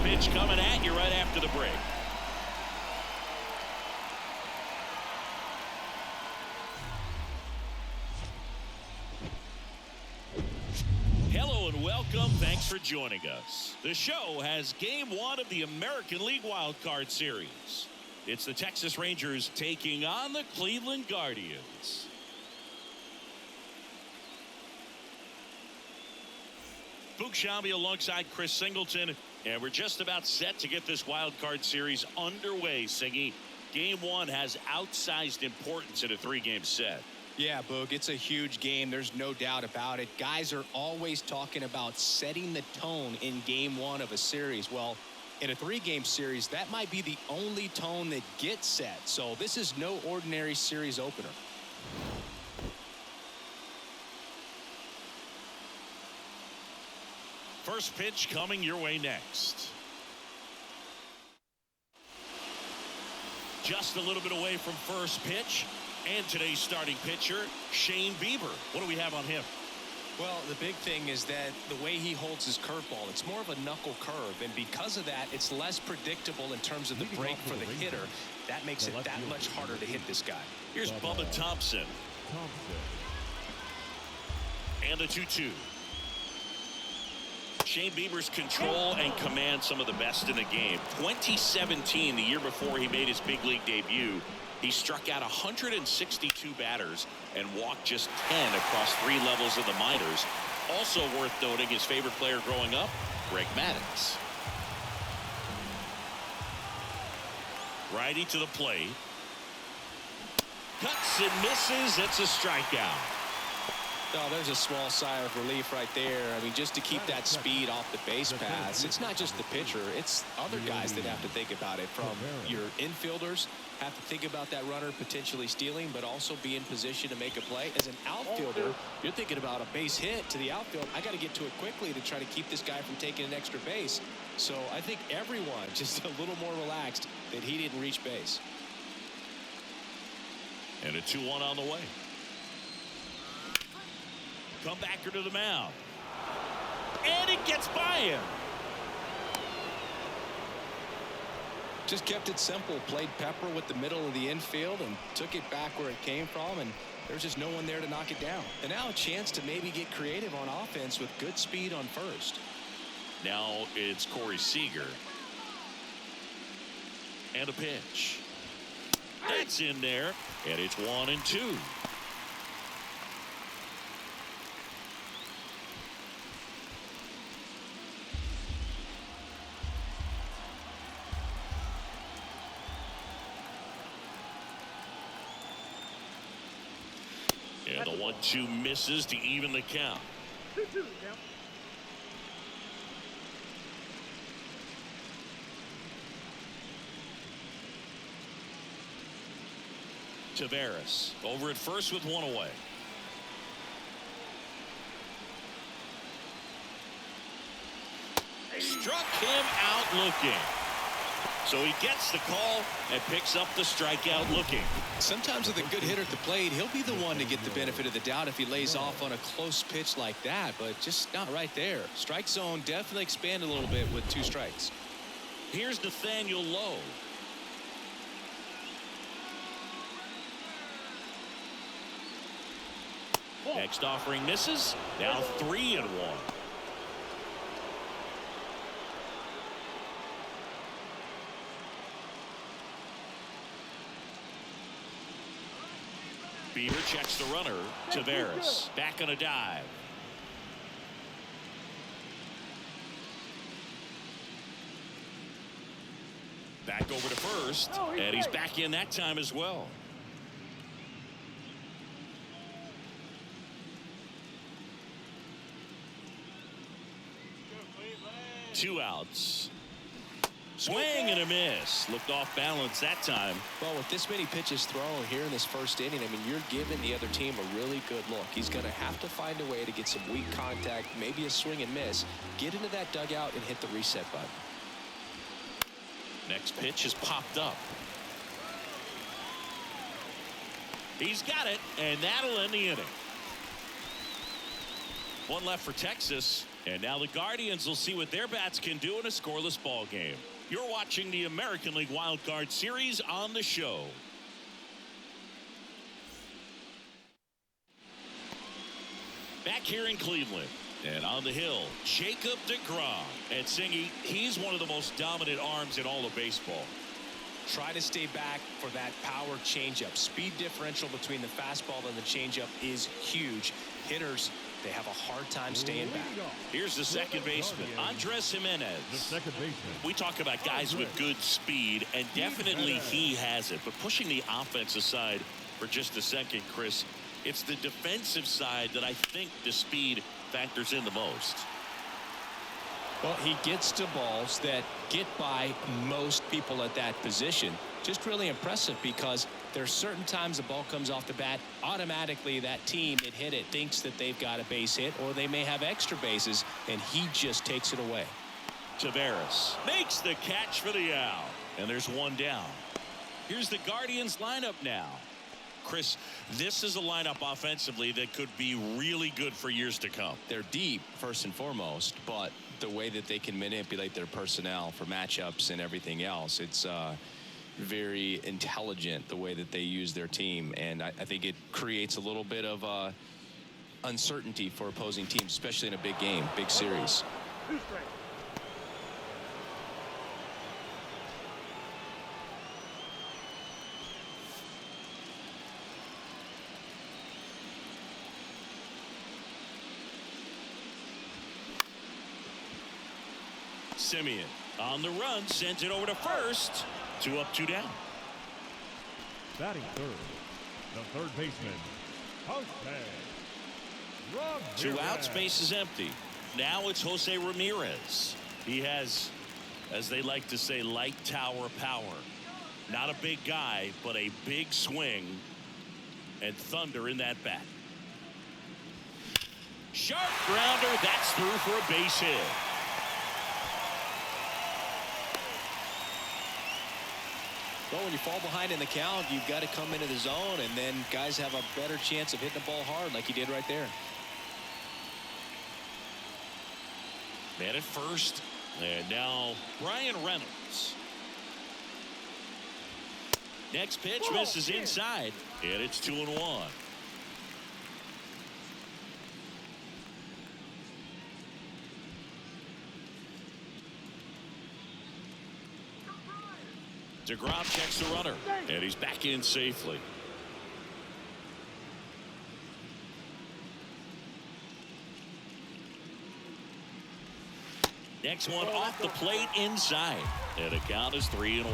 pitch coming at you right after the break. Hello and welcome. Thanks for joining us. The show has Game 1 of the American League Wild Card Series. It's the Texas Rangers taking on the Cleveland Guardians. Boog Sciambi alongside Chris Singleton, and we're just about set to get this Wild Card Series underway, Singy. Game 1 has outsized importance in a 3-game set. Yeah, Boog, it's a huge game. There's no doubt about it. Guys are always talking about setting the tone in Game 1 of a series. Well, in a 3-game series, that might be the only tone that gets set. So this is no ordinary series opener. First pitch coming your way next. Just a little bit away from first pitch. And today's starting pitcher, Shane Bieber. What do we have on him? Well, the big thing is that the way he holds his curveball, it's more of a knuckle curve. And because of that, it's less predictable in terms of the break for the hitter. That makes it that much harder to hit this guy. Here's Bubba Thompson. And the 2-2. Shane Bieber's control and command some of the best in the game. 2017, the year before he made his big league debut, he struck out 162 batters and walked just 10 across 3 levels of the minors. Also worth noting, his favorite player growing up, Greg Maddux. Righty to the plate. Cuts and misses. It's a strikeout. Oh, there's a small sigh of relief right there. I mean, just to keep that speed off the base paths. It's not just the pitcher. It's other guys that have to think about it. From your infielders have to think about that runner potentially stealing, but also be in position to make a play. As an outfielder, you're thinking about a base hit to the outfield. I got to get to it quickly to try to keep this guy from taking an extra base. So I think everyone just a little more relaxed that he didn't reach base. And a 2-1 on the way. Comebacker to the mound. And it gets by him. Just kept it simple. Played pepper with the middle of the infield and took it back where it came from. And there's just no one there to knock it down. And now a chance to maybe get creative on offense with good speed on first. Now it's Corey Seager. And a pitch. That's in there. And it's 1-2. And the 1-2 misses to even the count. 2-2 count. Taveras over at first with 1 away. Struck him out looking. So he gets the call and picks up the strikeout looking. Sometimes with a good hitter at the plate, he'll be the one to get the benefit of the doubt if he lays off on a close pitch like that, but just not right there. Strike zone definitely expanded a little bit with 2 strikes. Here's Nathaniel Lowe. Next offering misses. Now 3-1. Bieber checks the runner. Taveras back on a dive. Back over to first, and he's back in that time as well. Two outs. Swing and a miss. Looked off balance that time. Well, with this many pitches thrown here in this first inning, I mean, you're giving the other team a really good look. He's going to have to find a way to get some weak contact, maybe a swing and miss, get into that dugout and hit the reset button. Next pitch is popped up. He's got it, and that'll end the inning. One left for Texas, And now the Guardians will see what their bats can do in a scoreless ball game. You're watching the American League Wild Card Series on the show. Back here in Cleveland. And on the hill, Jacob Degrom. And Singy, he's one of the most dominant arms in all of baseball. Try to stay back for that power changeup. Speed differential between the fastball and the changeup is huge. Hitters, they have a hard time staying back. Here's the second baseman, Andres Jimenez. The second baseman. We talk about guys with good speed, and definitely he has it. But pushing the offense aside for just a second, Chris, it's the defensive side that I think the speed factors in the most. Well, he gets to balls that get by most people at that position. Just really impressive because there's certain times the ball comes off the bat, automatically that team that hit it thinks that they've got a base hit or they may have extra bases, and he just takes it away. Taveras makes the catch for the out, and there's one down. Here's the Guardians lineup now. Chris, this is a lineup offensively that could be really good for years to come. They're deep, first and foremost, but the way that they can manipulate their personnel for matchups and everything else, it's very intelligent the way that they use their team, and I think it creates a little bit of uncertainty for opposing teams, especially in a big game, big series. Simeon on the run, sends it over to first. 2 up, 2 down. Batting third, the third baseman, Ramirez. 2 outs, base is empty. Now it's Jose Ramirez. He has, as they like to say, light tower power. Not a big guy, but a big swing and thunder in that bat. Sharp grounder, that's through for a base hit. Well, when you fall behind in the count, you've got to come into the zone, and then guys have a better chance of hitting the ball hard like he did right there. Man at first, and now Brian Reynolds. Next pitch misses inside, and it's 2-1. Degrom checks the runner, and he's back in safely. Next one off the plate inside, and the count is 3-1.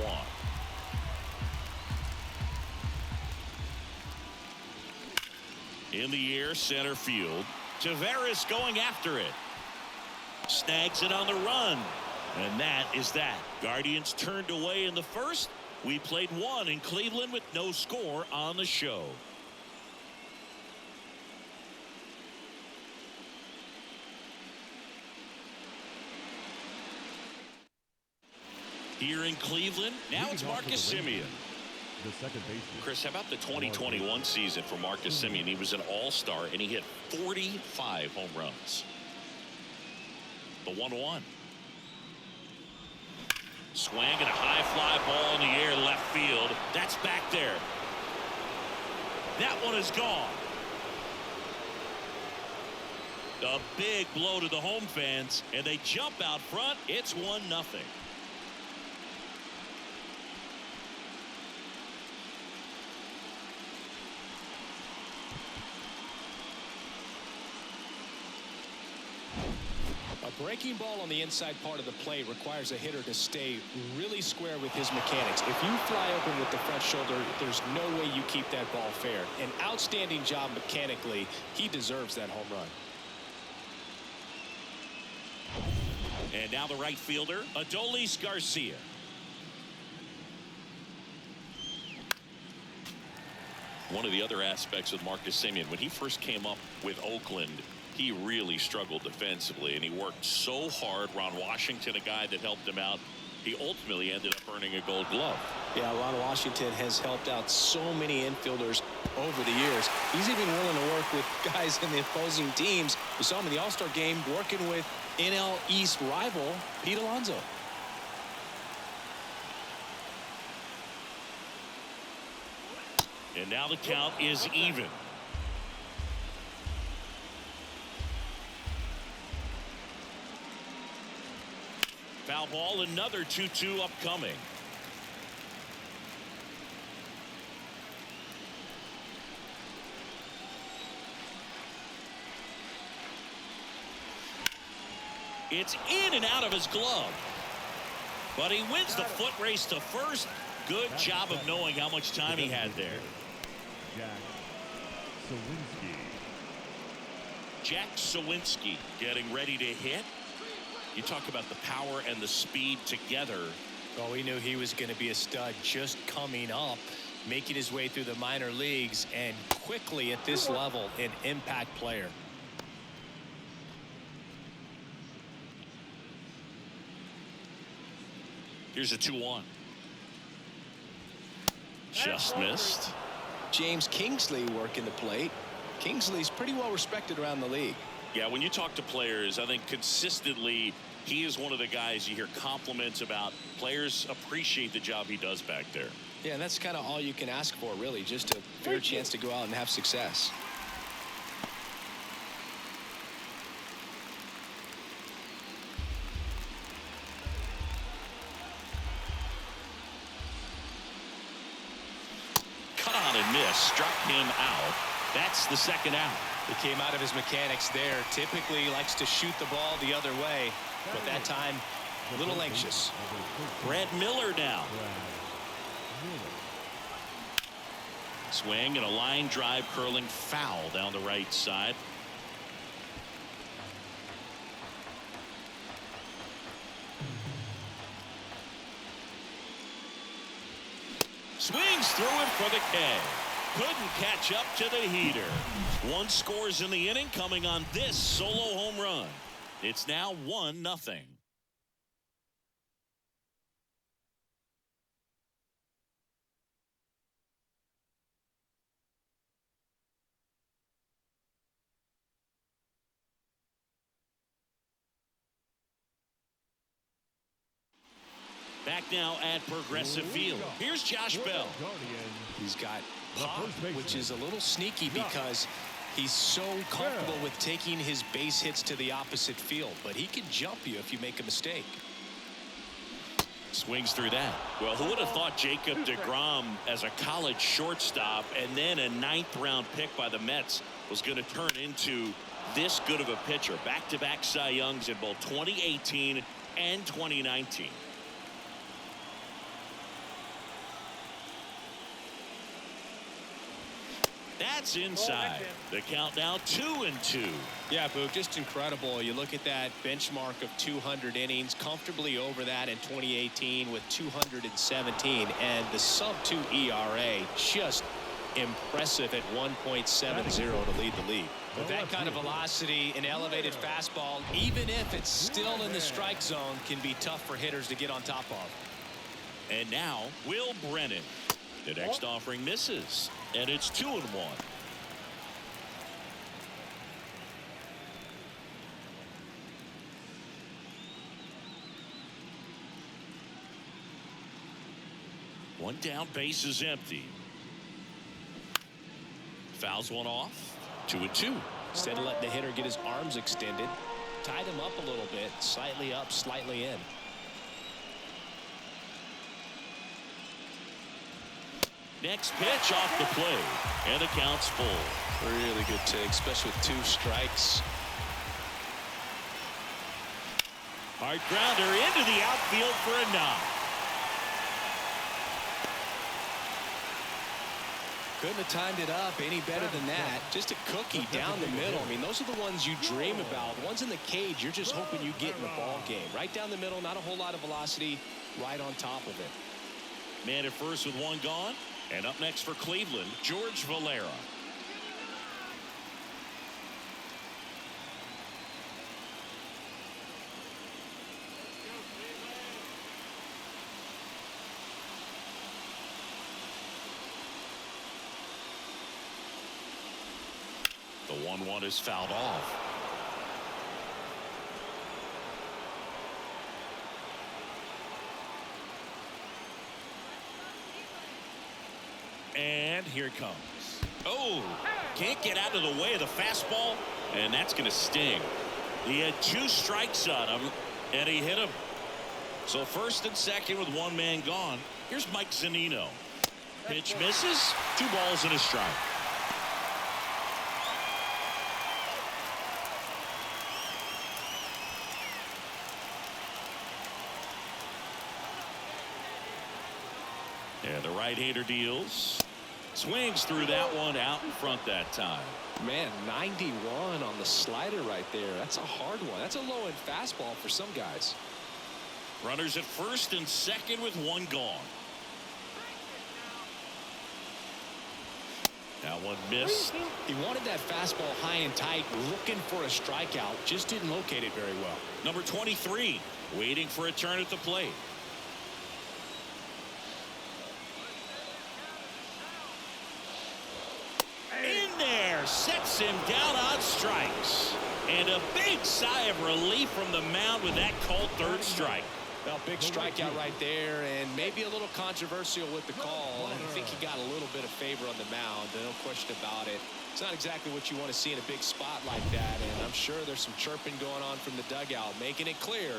In the air, center field. Taveras going after it. Snags it on the run. And that is that. Guardians turned away in the first. We played 1 in Cleveland with no score on the show. Here in Cleveland, now it's Marcus Simeon. The second baseman. Chris, how about the 2021 season for Marcus Simeon? He was an all-star, and he hit 45 home runs. The 1-1. Swing and a high fly ball in the air left field. That's back there. That one is gone. A big blow to the home fans, and they jump out front. It's 1-0. A breaking ball on the inside part of the plate requires a hitter to stay really square with his mechanics. If you fly open with the front shoulder, there's no way you keep that ball fair. An outstanding job mechanically. He deserves that home run. And now the right fielder, Adolis Garcia. One of the other aspects with Marcus Simeon, when he first came up with Oakland, he really struggled defensively, and he worked so hard. Ron Washington, a guy that helped him out, he ultimately ended up earning a Gold Glove. Yeah, Ron Washington has helped out so many infielders over the years. He's even willing to work with guys in the opposing teams. We saw him in the All-Star game working with NL East rival Pete Alonso. And now the count is even. Foul ball, another 2-2 upcoming. It's in and out of his glove. But he wins the foot race to first. Good job of knowing how much time he had there. Jack Sawinski getting ready to hit. You talk about the power and the speed together. Well, we knew he was going to be a stud just coming up, making his way through the minor leagues, and quickly at this level, an impact player. Here's a 2-1. Just missed. James Kingsley working the plate. Kingsley's pretty well respected around the league. Yeah, when you talk to players, I think consistently he is one of the guys you hear compliments about. Players appreciate the job he does back there. Yeah, and that's kind of all you can ask for, really, just a fair chance to go out and have success. Cut on and miss, struck him out. That's the second out. He came out of his mechanics there. Typically likes to shoot the ball the other way, but that time a little anxious. Brett Miller now. Swing and a line drive curling foul down the right side. Swings through it for the K. Couldn't catch up to the heater. One scores in the inning coming on this solo home run. It's now 1-0. Back now at Progressive Field. Here's Josh Bell. He's got pop, which is a little sneaky because he's so comfortable with taking his base hits to the opposite field, but he can jump you if you make a mistake. Swings through that. Well, who would have thought Jacob Degrom as a college shortstop and then a 9th-round pick by the Mets was going to turn into this good of a pitcher. Back-to-back Cy Youngs in both 2018 and 2019. That's inside. The count now 2-2. Yeah, Boog, just incredible. You look at that benchmark of 200 innings, comfortably over that in 2018 with 217, and the sub-2 ERA just impressive at 1.70 to lead the league. With that kind of velocity, an elevated fastball, even if it's still in the strike zone, can be tough for hitters to get on top of. And now Will Brennan. The next offering misses, and it's 2-1. One down, base is empty. Fouls one off. 2-2. Instead of letting the hitter get his arms extended, tied him up a little bit, slightly up, slightly in. Next pitch off the plate, and the count's full. Really good take, especially with 2 strikes. Hard grounder into the outfield for a knock. Couldn't have timed it up any better than that. Just a cookie down the middle. I mean, those are the ones you dream about. The ones in the cage, you're just hoping you get in the ball game. Right down the middle, not a whole lot of velocity, right on top of it. Man at first with one gone. And up next for Cleveland, George Valera. 1-1 is fouled off. And here it comes. Oh, can't get out of the way of the fastball, and that's going to sting. He had 2 strikes on him, and he hit him. So first and second with 1 man gone. Here's Mike Zunino. Pitch misses. 2 balls and a strike. And the right-hander deals. Swings through that one out in front that time. Man, 91 on the slider right there. That's a hard one. That's a low-end fastball for some guys. Runners at first and second with 1 gone. That one missed. He wanted that fastball high and tight, looking for a strikeout. Just didn't locate it very well. Number 23, waiting for a turn at the plate. In there, sets him down on strikes. And a big sigh of relief from the mound with that called 3rd strike. Well, big strikeout right there, and maybe a little controversial with the call. I think he got a little bit of favor on the mound, no question about it. It's not exactly what you want to see in a big spot like that, and I'm sure there's some chirping going on from the dugout, making it clear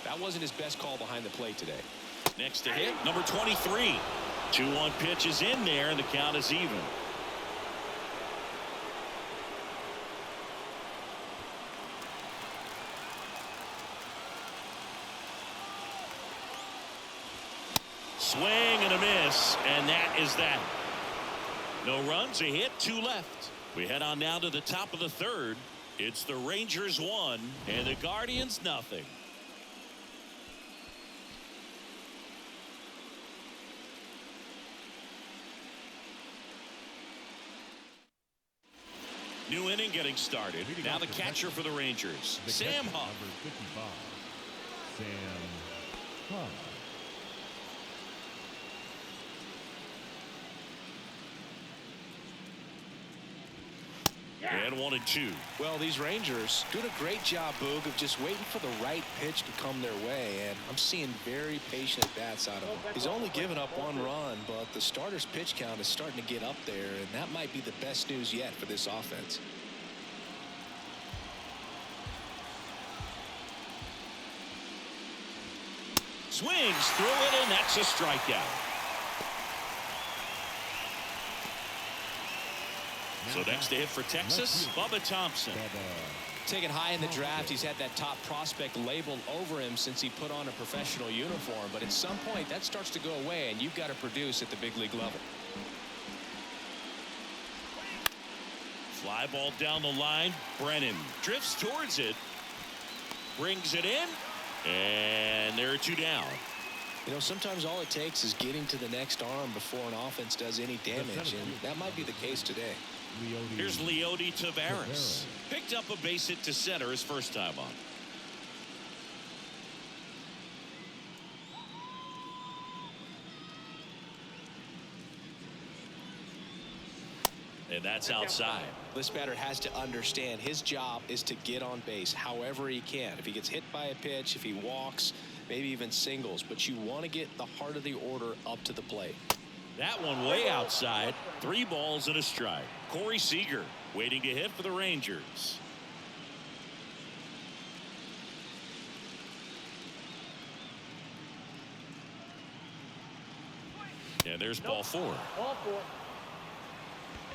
that wasn't his best call behind the plate today. Next to hit, number 23. 2-1 pitch is in there, and the count is even. Swing and a miss, and that is that. No runs, a hit, 2 left. We head on now to the top of the 3rd. It's the Rangers 1 and the Guardians nothing. New inning getting started. Now the catcher for the Rangers, Sam Huff. Number 55, Sam Huff. And 1-2. Well, these Rangers doing a great job, Boog, of just waiting for the right pitch to come their way, and I'm seeing very patient bats out of him. He's only given up 1 run, but the starter's pitch count is starting to get up there, and that might be the best news yet for this offense. Swings through it, and that's a strikeout. So next to hit for Texas, Bubba Thompson. Taken high in the draft, he's had that top prospect labeled over him since he put on a professional uniform. But at some point, that starts to go away, and you've got to produce at the big league level. Fly ball down the line. Brennan drifts towards it. Brings it in. And there are 2 down. You know, sometimes all it takes is getting to the next arm before an offense does any damage, and that might be the case today. Here's Leody Taveras. Picked up a base hit to center his first time on. And that's outside. This batter has to understand his job is to get on base however he can. If he gets hit by a pitch, if he walks, maybe even singles, but you want to get the heart of the order up to the plate. That one way outside. 3 balls and a strike. Corey Seager waiting to hit for the Rangers. And there's ball 4.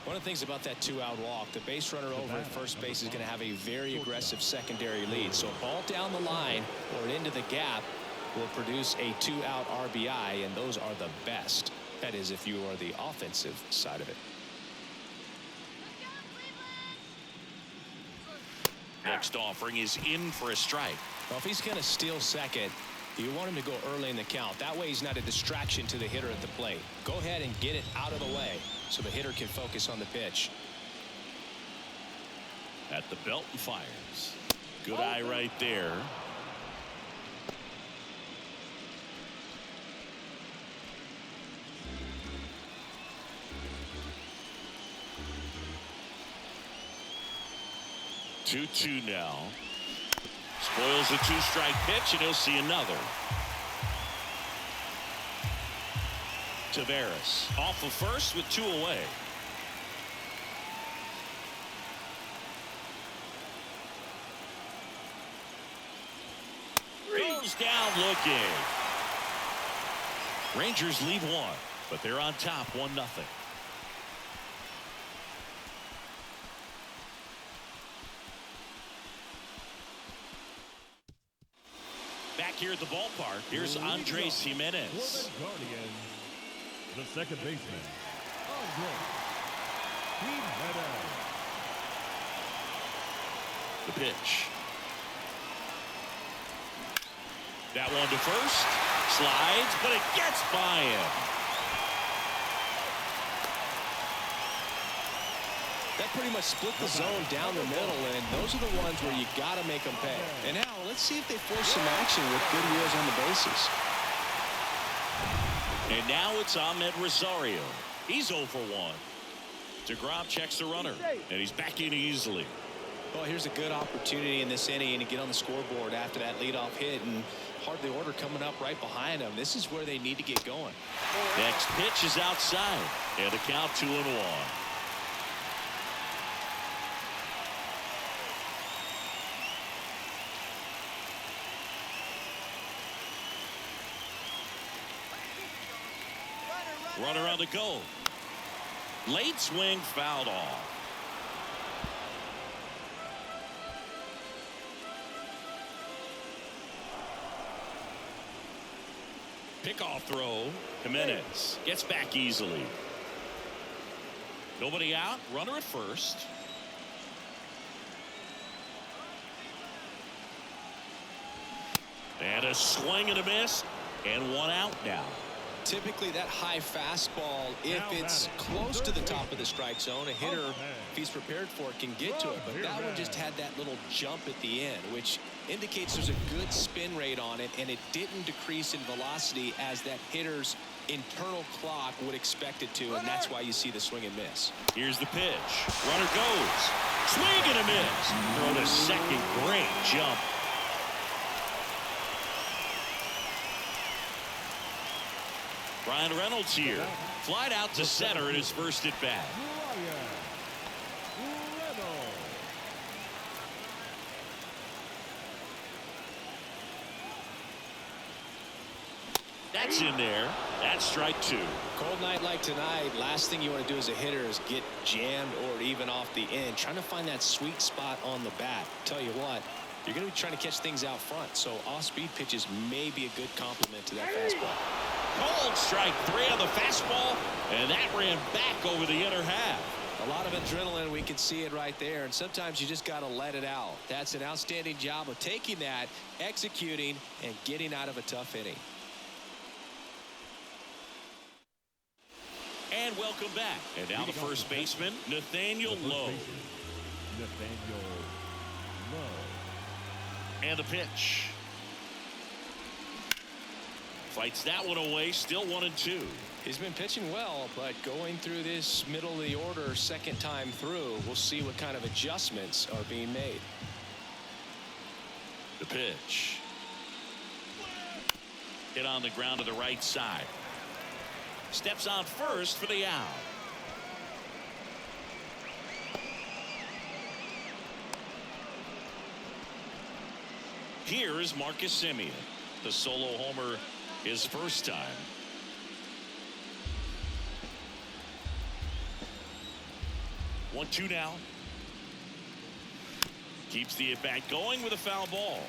One of the things about that 2-out walk, the base runner over at first base is going to have a very aggressive secondary lead. So a ball down the line or into the gap will produce a 2-out RBI, and those are the best. That is, if you are the offensive side of it. Next offering is in for a strike. Well, if he's going to steal second, you want him to go early in the count. That way he's not a distraction to the hitter at the plate. Go ahead and get it out of the way so the hitter can focus on the pitch. At the belt and fires. Good eye right there. 2-2 now. Spoils the 2-strike pitch, and he'll see another. Taveras off of first with 2 away. Goes down looking. Rangers lead 1, but they're on top 1-0. Back here at the ballpark, here's Andres Jimenez. Guardian, the second baseman, Andres Jimenez. The pitch. That one to first. Slides, but it gets by him. That pretty much split the zone down the middle, and those are the ones where you got to make them pay. And now let's see if they force some action with good wheels on the bases. And now it's Ahmed Rosario. He's 0 for 1. Degrom checks the runner, and he's back in easily. Well, here's a good opportunity in this inning to get on the scoreboard after that leadoff hit, and hardly order coming up right behind them. This is where they need to get going. Next pitch is outside, and the count 2-1. Runner on the go. Late swing fouled off. Pickoff throw. Jimenez gets back easily. Nobody out. Runner at first. And a swing and a miss. And 1 out now. Typically that high fastball, if it's close to the top of the strike zone, a hitter, if he's prepared for it, can get to it. But that one just had that little jump at the end, which indicates there's a good spin rate on it, and it didn't decrease in velocity as that hitter's internal clock would expect it to, and that's why you see the swing and miss. Here's the pitch. Runner goes. Swing and a miss. Throw to second. Great jump. Ryan Reynolds here. Flied out to center in his first at bat. That's in there. That's strike 2. Cold night like tonight, last thing you want to do as a hitter is get jammed or even off the end. Trying to find that sweet spot on the bat. Tell you what, you're going to be trying to catch things out front, so off-speed pitches may be a good complement to that fastball. Cold strike 3 on the fastball, and that ran back over the inner half. A lot of adrenaline, we can see it right there, and sometimes you just got to let it out. That's an outstanding job of taking that, executing, and getting out of a tough inning. And welcome back. And now the first baseman, Nathaniel Lowe. And the pitch. Fights that one away, still 1-2. He's been pitching well, but going through this middle of the order second time through, we'll see what kind of adjustments are being made. The pitch. Hit on the ground to the right side. Steps on first for the out. Here is Marcus Semien. The solo homer his first time. One, 2 now. Keeps the at bat going with a foul ball.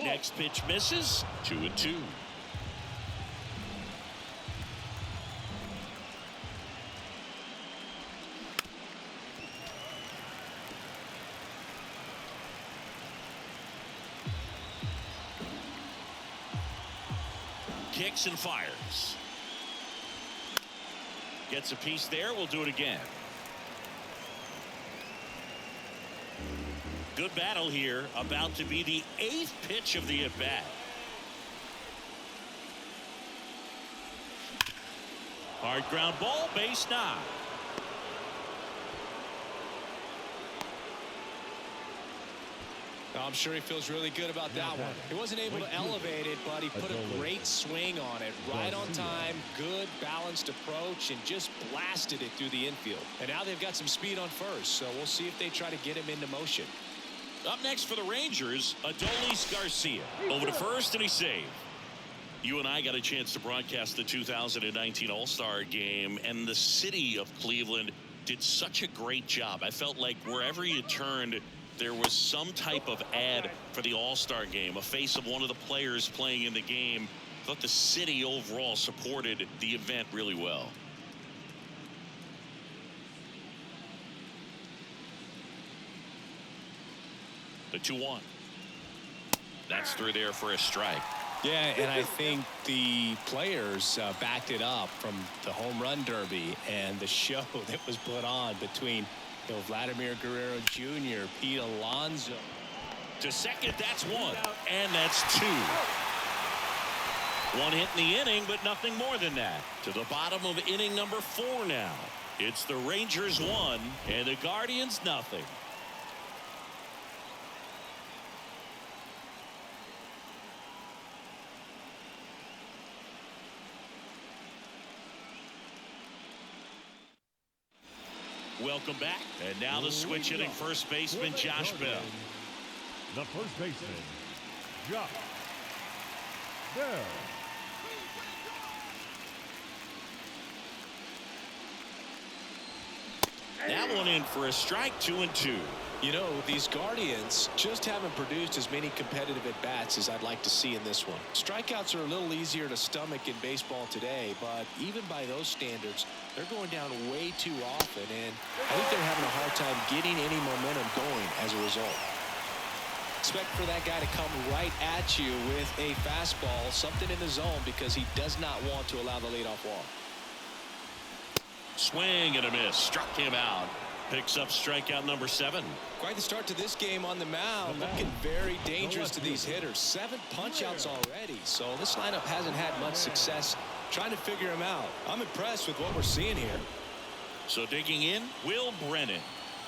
Next pitch misses. 2-2. Kicks and fires. Gets a piece there. We'll do it again. Good battle here. About to be the 8th pitch of the at-bat. Hard ground ball, base knock. I'm sure he feels really good about that one. He wasn't able to elevate it, but he put a great swing on it. Right on time, good balanced approach, and just blasted it through the infield. And now they've got some speed on first, so we'll see if they try to get him into motion. Up next for the Rangers, Adolis Garcia. Over to first, and he saved. You and I got a chance to broadcast the 2019 All-Star Game, and the city of Cleveland did such a great job. I felt like wherever you turned, there was some type of ad for the All-Star Game, a face of one of the players playing in the game. I thought the city overall supported the event really well. The 2-1. That's through there for a strike. Yeah, and I think the players backed it up from the home run derby and the show that was put on between Vladimir Guerrero Jr., Pete Alonso. To second, that's one. And that's two. One hit in the inning, but nothing more than that. To the bottom of inning number 4 now. It's the Rangers 1 and the Guardians nothing. Welcome back. And now the switch hitting first baseman Josh Bell. The first baseman, Josh Bell. That one in for a strike, 2-2. You know, these Guardians just haven't produced as many competitive at-bats as I'd like to see in this one. Strikeouts are a little easier to stomach in baseball today, but even by those standards, they're going down way too often, and I think they're having a hard time getting any momentum going as a result. Expect for that guy to come right at you with a fastball, something in the zone, because he does not want to allow the leadoff walk. Swing and a miss. Struck him out. Picks up strikeout number 7. Quite the start to this game on the mound. Looking very dangerous to these hitters. 7 punch-outs already. So this lineup hasn't had much success trying to figure him out. I'm impressed with what we're seeing here. So digging in, Will Brennan.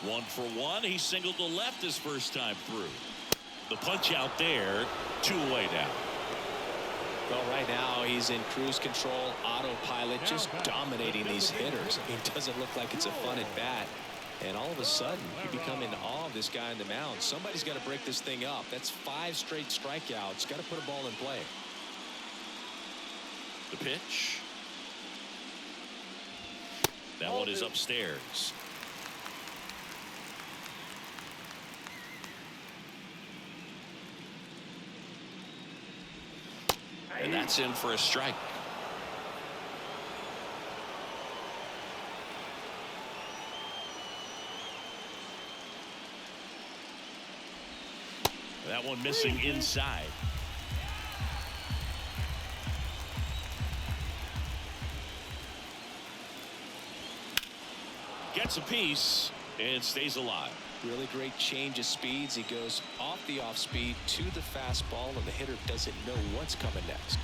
1 for 1. He singled to left his first time through. The punch out there. 2 away now. Well, right now he's in cruise control, autopilot, just dominating these hitters. It doesn't look like it's a fun at bat. And all of a sudden, you become in awe of this guy on the mound. Somebody's got to break this thing up. That's 5 straight strikeouts. Got to put a ball in play. The pitch. That one is upstairs. And that's in for a strike. That one missing inside. Gets a piece and stays alive. Really great change of speeds. He goes off the off speed to the fastball, and the hitter doesn't know what's coming next.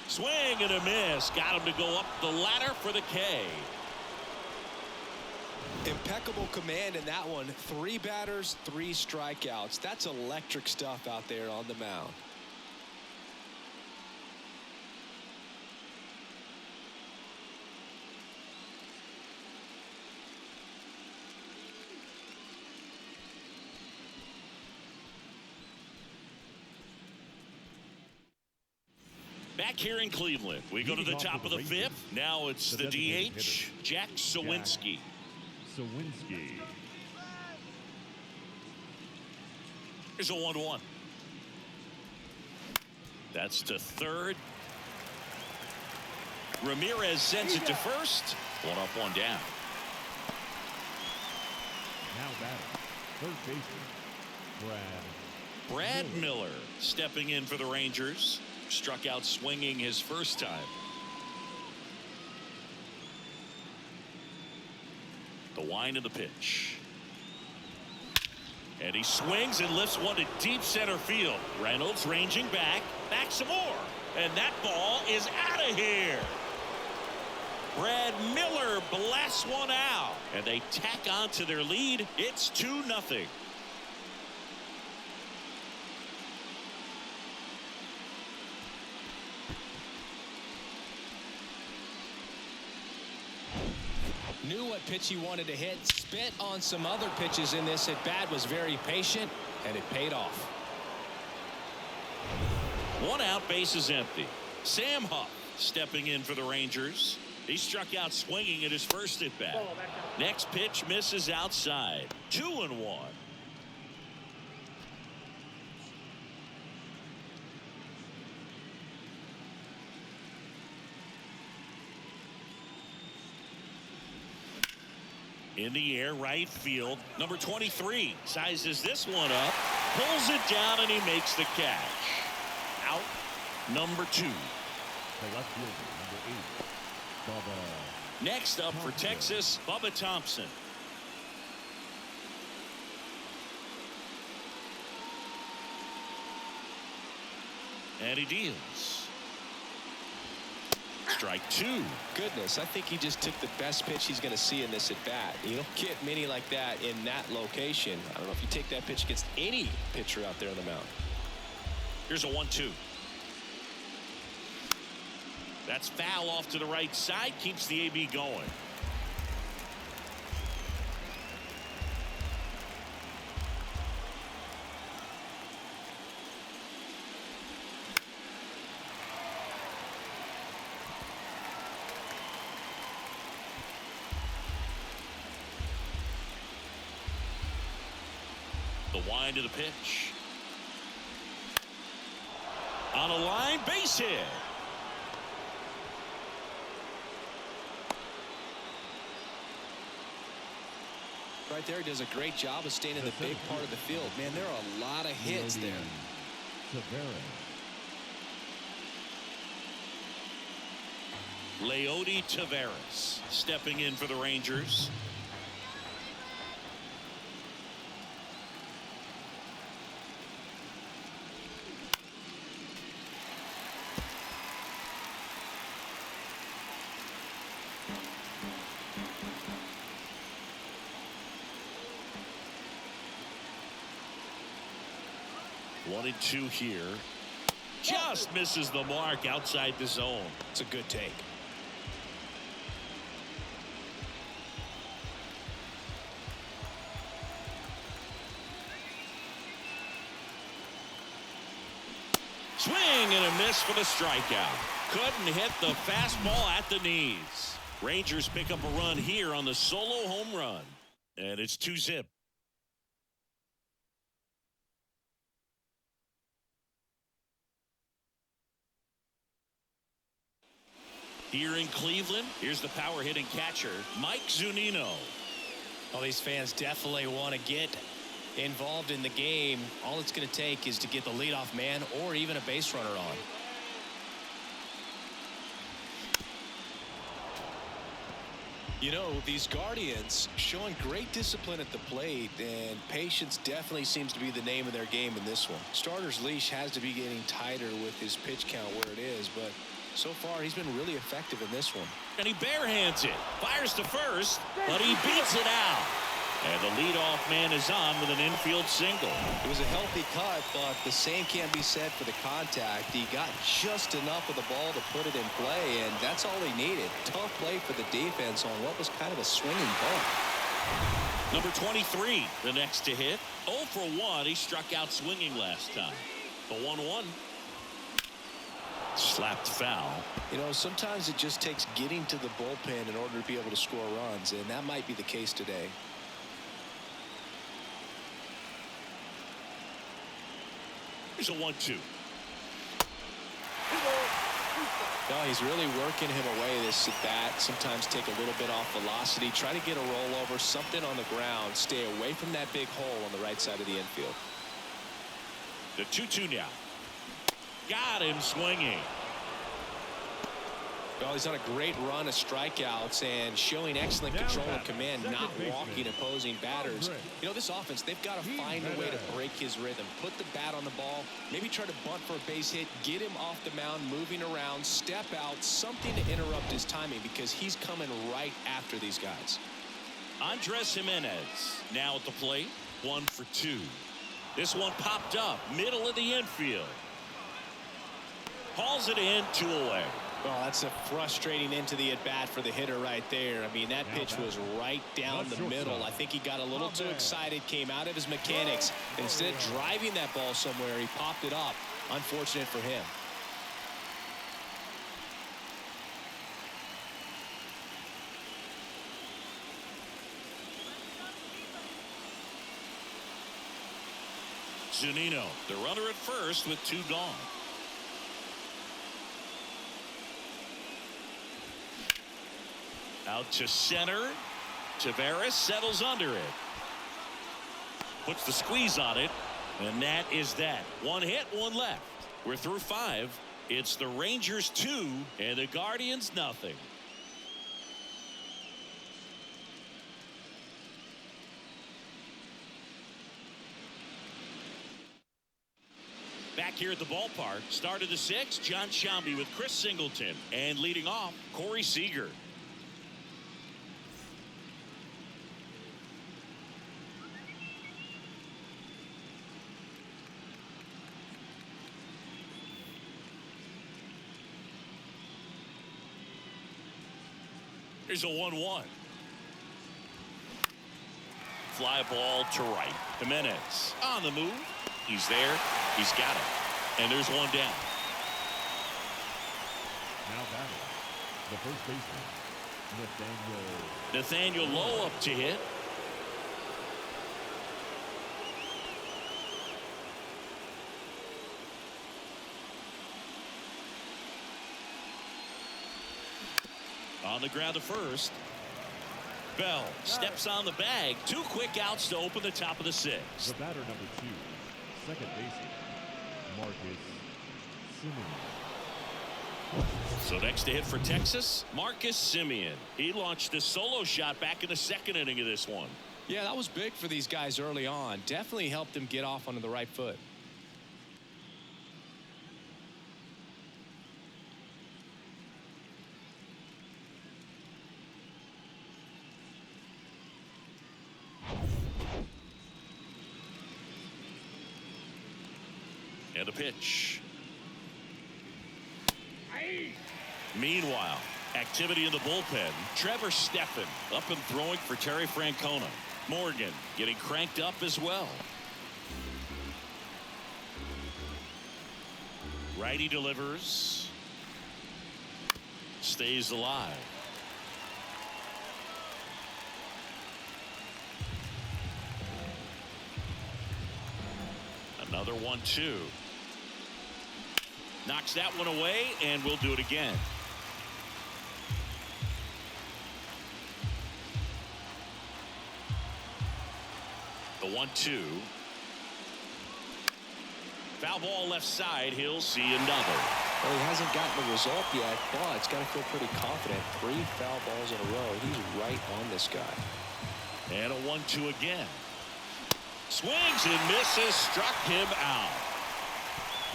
Swing and a miss. Got him to go up the ladder for the K. Impeccable command in that one. 3 batters, 3 strikeouts. That's electric stuff out there on the mound. Back here in Cleveland, we go to the top of the 5th. Now it's the DH, Jack Sawinski. Here's a 1-1. That's to third. Ramirez sends it to first. 1 up, 1 down. Now batting, third baseman, Brad Miller stepping in for the Rangers. Struck out swinging his first time. The wind of the pitch. And he swings and lifts one to deep center field. Reynolds ranging back some more. And that ball is out of here. Brad Miller blasts one out. And they tack on to their lead. It's 2-0. Knew what pitch he wanted to hit. Spit on some other pitches in this at bat. Was very patient, and it paid off. 1 out, base is empty. Sam Huff stepping in for the Rangers. He struck out swinging at his first at bat. Next pitch misses outside. 2-1. In the air, right field. Number 23 sizes this one up, pulls it down, and he makes the catch. Out number 2. The left fielder, number 8, Bubba. Next up for Texas, Bubba Thompson. And he deals. Strike 2. Goodness, I think he just took the best pitch he's going to see in this at bat. You don't get many like that in that location. I don't know if you take that pitch against any pitcher out there on the mound. Here's a 1-2. That's foul off to the right side, keeps the AB going. The wind of the pitch. On a line, base hit. Right there, he does a great job of staying in the big part of the field. Man, there are a lot of hits there. Leody Taveras stepping in for the Rangers. One and 2 here. Just misses the mark outside the zone. It's a good take. Swing and a miss for the strikeout. Couldn't hit the fastball at the knees. Rangers pick up a run here on the solo home run. And it's 2-0. Here in Cleveland, here's the power hitting catcher, Mike Zunino. Well, these fans definitely want to get involved in the game. All it's going to take is to get the leadoff man or even a base runner on. You know, these Guardians showing great discipline at the plate, and patience definitely seems to be the name of their game in this one. Starter's leash has to be getting tighter with his pitch count where it is, but so far he's been really effective in this one. And he barehands it, fires to first, but he beats it out. And the leadoff man is on with an infield single. It was a healthy cut, but the same can't be said for the contact. He got just enough of the ball to put it in play, and that's all he needed. Tough play for the defense on what was kind of a swinging ball. Number 23, the next to hit. 0 for 1. He struck out swinging last time. The 1-1. Slapped foul. You know, sometimes it just takes getting to the bullpen in order to be able to score runs, and that might be the case today. Here's a 1-2. No, he's really working him away this at bat. Sometimes take a little bit off velocity, try to get a rollover, something on the ground, stay away from that big hole on the right side of the infield. The 2-2 now. Got him swinging. Well, he's on a great run of strikeouts and showing excellent control and command, not walking opposing batters. You know, this offense, they've got to find a way to break his rhythm, put the bat on the ball, maybe try to bunt for a base hit, get him off the mound, moving around, step out, something to interrupt his timing because he's coming right after these guys. Andres Jimenez now at the plate, 1 for 2. This one popped up, middle of the infield. Hauls it in, 2 away. Well, that's a frustrating into the at-bat for the hitter right there. I mean, that pitch was right down the middle. I think he got a little too excited, came out of his mechanics. Instead of driving that ball somewhere, he popped it up. Unfortunate for him. Zunino, the runner at first with 2 gone. Out to center. Taveras settles under it. Puts the squeeze on it. And that is that. 1 hit, 1 left. We're through 5. It's the Rangers 2 and the Guardians nothing. Back here at the ballpark, start of the 6th, John Sciambi with Chris Singleton. And leading off, Corey Seager. Here's a 1-1. Fly ball to right. Jimenez on the move. He's there. He's got it. And there's 1 down. Now batting, the first baseman, Nathaniel Lowe up to hit. On the ground to first. Bell steps on the bag. 2 quick outs to open the top of the 6th. the batter number 2, second baseman, Marcus Semien. So next to hit for Texas, Marcus Semien. He launched a solo shot back in the 2nd inning of this one. Yeah, that was big for these guys early on. Definitely helped them get off onto the right foot. And a pitch. Meanwhile, activity in the bullpen. Trevor Steffen up and throwing for Terry Francona. Morgan getting cranked up as well. Righty delivers. Stays alive. Another 1-2. Knocks that one away, and we'll do it again. The 1-2. Foul ball left side. He'll see another. Well, he hasn't gotten the result yet, but it's got to feel pretty confident. 3 foul balls in a row. He's right on this guy. And a 1-2 again. Swings and misses. Struck him out.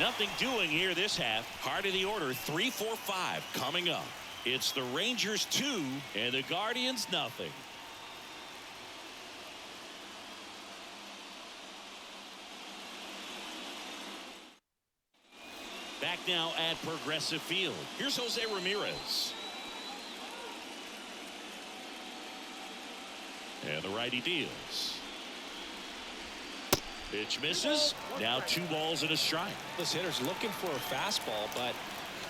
Nothing doing here this half. Heart of the order, 3-4-5 coming up. It's the Rangers 2 and the Guardians nothing. Back now at Progressive Field. Here's Jose Ramirez. And the righty deals. Pitch misses. Now 2 balls and a strike. This hitter's looking for a fastball, but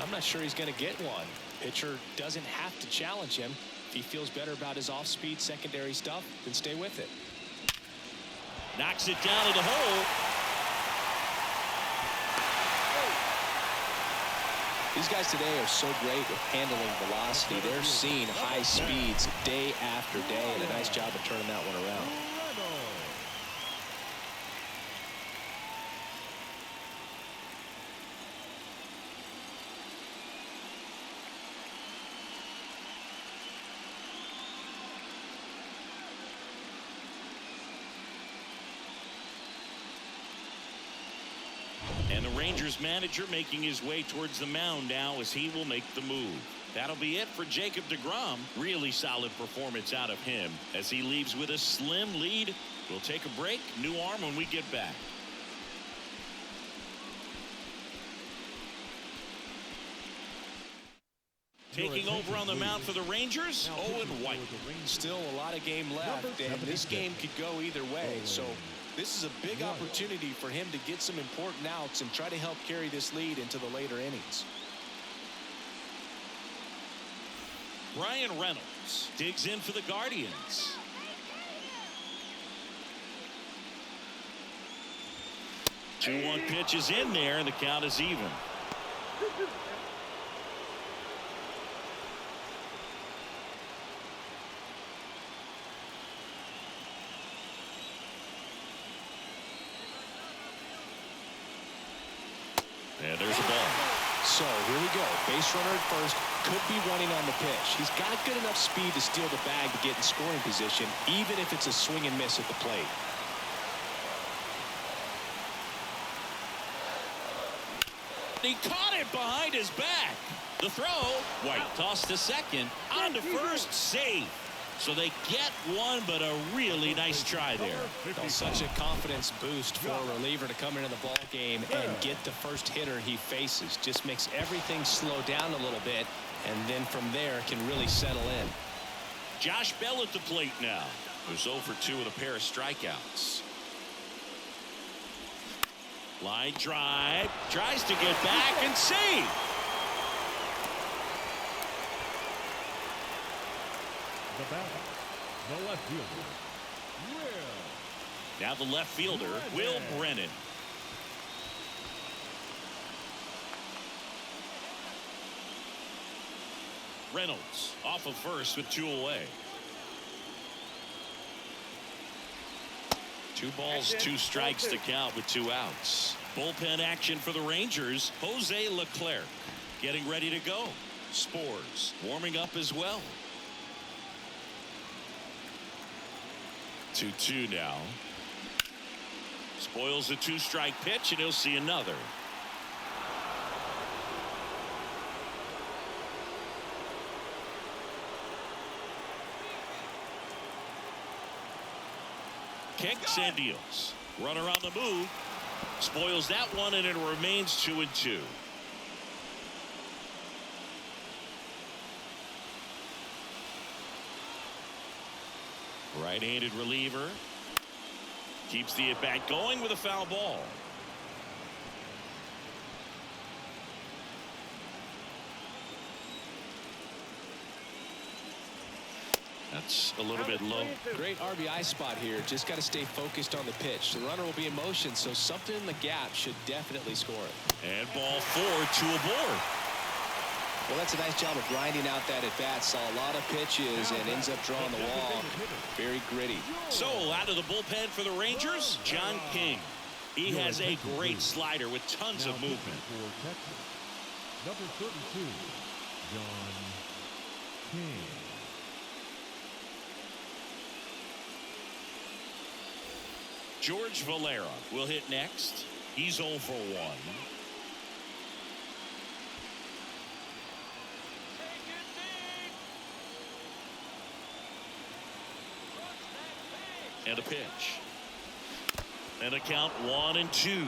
I'm not sure he's going to get one. Pitcher doesn't have to challenge him. If he feels better about his off-speed secondary stuff, then stay with it. Knocks it down to the hole. These guys today are so great with handling velocity. They're seeing high speeds day after day, and a nice job of turning that one around. And the Rangers manager making his way towards the mound now as he will make the move. That'll be it for Jacob Degrom. Really solid performance out of him as he leaves with a slim lead. We'll take a break. New arm when we get back. Taking over on the mound for the Rangers, Owen White. Still a lot of game left, and this game could go either way. So this is a big opportunity for him to get some important outs and try to help carry this lead into the later innings. Brian Reynolds digs in for the Guardians. The 2-1 pitch is in there, and the count is even. And there's a ball. So here we go. Base runner at first, could be running on the pitch. He's got good enough speed to steal the bag to get in scoring position, even if it's a swing and miss at the plate. He caught it behind his back. The throw. White tossed to second. On to first. Safe. So they get one, but a really nice try there. Well, such a confidence boost for a reliever to come into the ball game and get the first hitter he faces. Just makes everything slow down a little bit, and then from there can really settle in. Josh Bell at the plate now. Who's 0 for 2 with a pair of strikeouts. Line drive. Tries to get back and save. The batter, the left fielder, Will. Now the left fielder, Will Brennan. Reynolds off of first with 2 away. 2 balls, 2 strikes to count with 2 outs. Bullpen action for the Rangers. Jose Leclerc getting ready to go. Spores warming up as well. 2-2 now. Spoils a 2-strike pitch, and he'll see another. Kicks and deals. Runner on the move. Spoils that one, and it remains 2-2. Right-handed reliever. Keeps the at-bat going with a foul ball. That's a little bit low. Great RBI spot here. Just got to stay focused on the pitch. The runner will be in motion, so something in the gap should definitely score it. And ball 4, 2 aboard. Well, that's a nice job of grinding out that at-bat. Saw a lot of pitches and ends up drawing the wall. Very gritty. So out of the bullpen for the Rangers, John King. He has a great slider with tons of movement. Number 32, John King. George Valera will hit next. He's 0 for 1. And a pitch. And a count 1-2.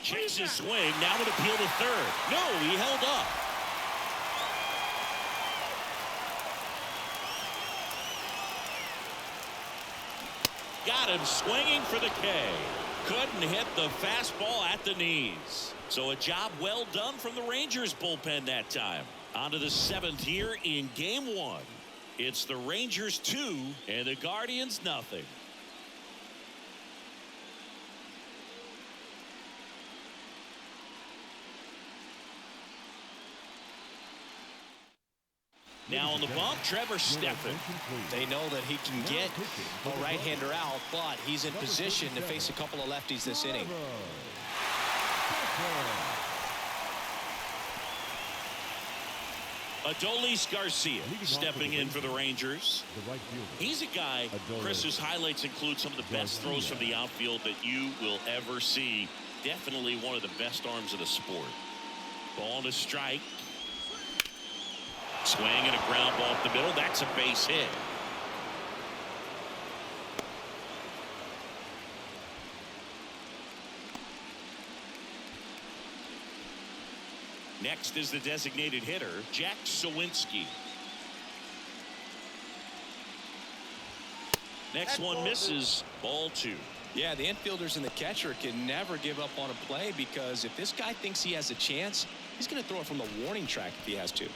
Chases swing. Now would appeal to third. No, he held up. Got him swinging for the K. Couldn't hit the fastball at the knees. So a job well done from the Rangers bullpen that time. On to the 7th here in game 1. It's the Rangers 2 and the Guardians nothing. Now on the bump, Trevor Steffen. They know that he can get a right-hander out, but he's in position to face a couple of lefties this inning. Adolis Garcia stepping in for the Rangers. The right fielder. He's a guy, Chris, whose highlights include some of the best throws from the outfield that you will ever see. Definitely one of the best arms of the sport. Ball to strike. Swing and a ground ball up the middle. That's a base hit. Next is the designated hitter, Jack Sawinski. Next one misses. Ball 2. Yeah, the infielders and the catcher can never give up on a play, because if this guy thinks he has a chance, he's going to throw it from the warning track if he has to.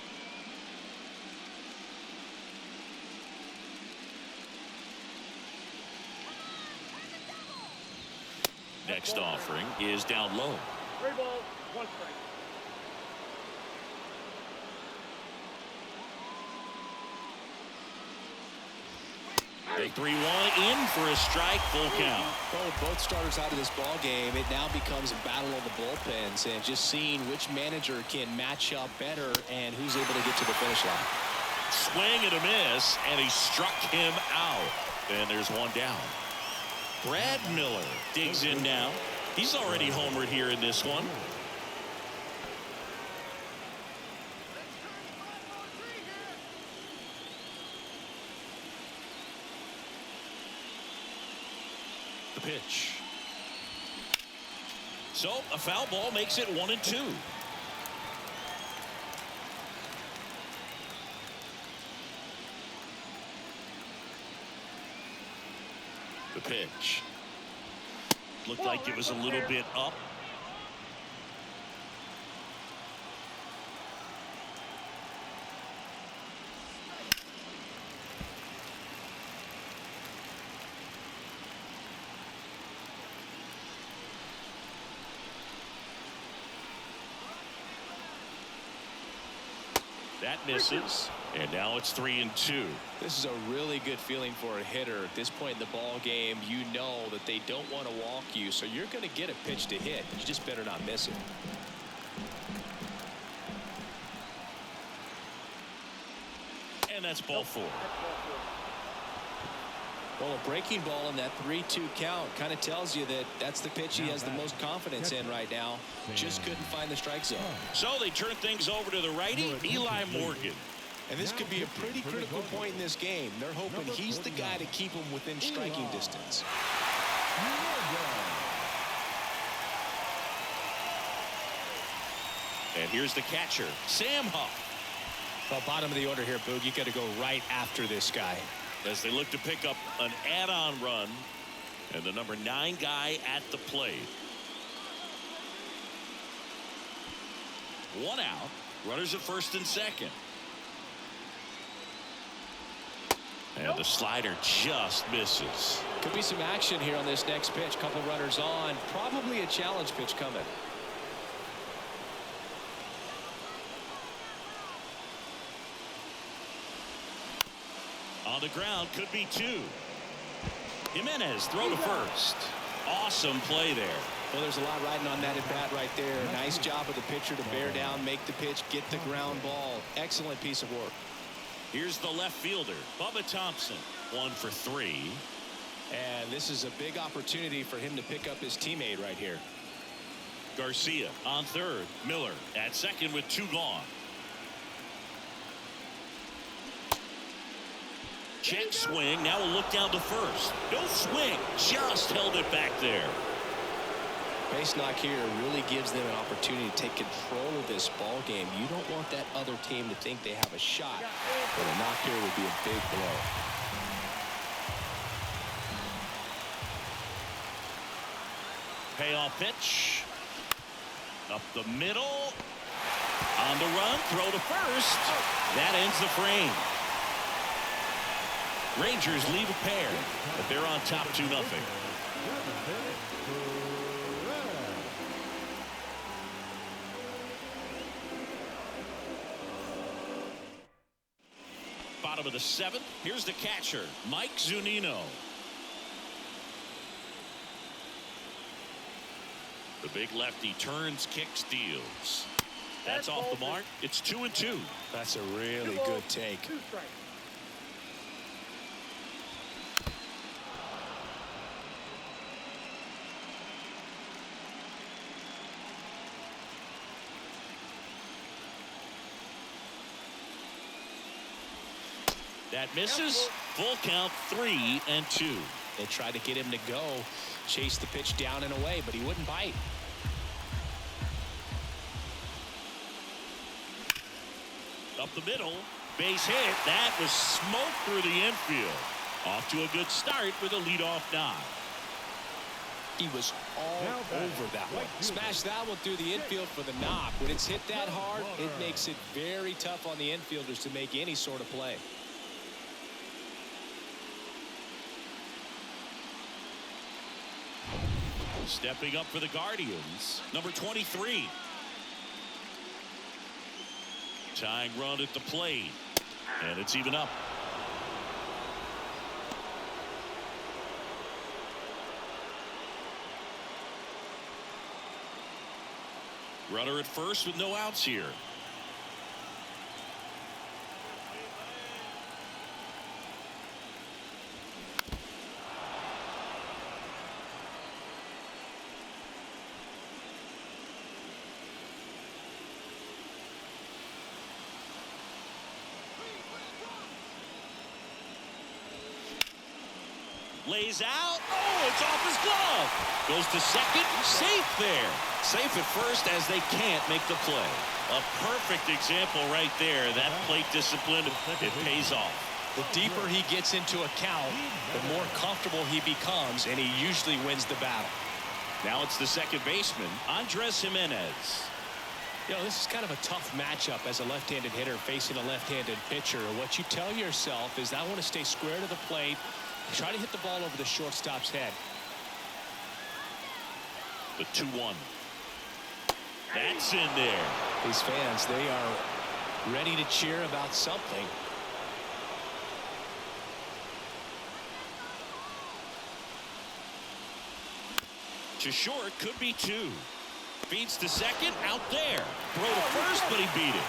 Next offering is down low. 3 balls, 1 strike. The 3-1 in for a strike, full count. Well, with both starters out of this ball game, it now becomes a battle of the bullpens, and just seeing which manager can match up better and who's able to get to the finish line. Swing and a miss, and he struck him out. And there's one down. Brad Miller digs in now. He's already homered here in this one. The pitch. So a foul ball makes it 1-2. The pitch. Looked like it was a little bit up. That misses, and now it's 3-2. This is a really good feeling for a hitter. At this point in the ball game, you know that they don't want to walk you, so you're going to get a pitch to hit. You just better not miss it. And that's ball 4. Well, a breaking ball in that 3-2 count kind of tells you that that's the pitch he has the most confidence in right now. Just couldn't find the strike zone. So they turn things over to the righty, Eli Morgan. And this could be a pretty critical point in this game. They're hoping he's the guy to keep them within striking distance. And here's the catcher, Sam Huff. Well, bottom of the order here, Boog. You got to go right after this guy. As they look to pick up an add-on run, and the number 9 guy at the plate. 1 out. Runners at first and second. And the slider just misses. Could be some action here on this next pitch. Couple runners on. Probably a challenge pitch coming. On the ground, could be 2. Jimenez, throw to first. Awesome play there. Well, there's a lot riding on that at bat right there. Nice job of the pitcher to bear down, make the pitch, get the ground ball. Excellent piece of work. Here's the left fielder, Bubba Thompson, 1 for 3. And this is a big opportunity for him to pick up his teammate right here. Garcia on third. Miller at second with 2 gone. Check swing. Now we'll look down to first. No swing. Just held it back there. Base knock here really gives them an opportunity to take control of this ball game. You don't want that other team to think they have a shot. But a knock here would be a big blow. Payoff pitch. Up the middle. On the run. Throw to first. That ends the frame. Rangers leave a pair, but they're on top 2-0. Bottom of the 7th. Here's the catcher, Mike Zunino. The big lefty turns, kicks, deals. That's off the mark. It's 2-2. That's a really good take. 2 strikes. That misses. Full count, 3-2. They tried to get him to go, chase the pitch down and away, but he wouldn't bite. Up the middle, base hit. That was smoke through the infield. Off to a good start with a leadoff knock. He was all over that one. Smash that one through the infield for the knock. When it's hit that hard, it makes it very tough on the infielders to make any sort of play. Stepping up for the Guardians, number 23. Tying run at the plate, and it's even up. Runner at first with no outs here. Lays out. Oh, it's off his glove. Goes to second. Safe there. Safe at first as they can't make the play. A perfect example right there. That plate discipline, it pays off. The deeper he gets into a count, the more comfortable he becomes, and he usually wins the battle. Now it's the second baseman, Andres Jimenez. You know, this is kind of a tough matchup as a left-handed hitter facing a left-handed pitcher. What you tell yourself is, I want to stay square to the plate, try to hit the ball over the shortstop's head. The 2-1. That's in there. These fans, they are ready to cheer about something. To short, could be 2. Feeds to second, out there. Throw to first, but he beat it.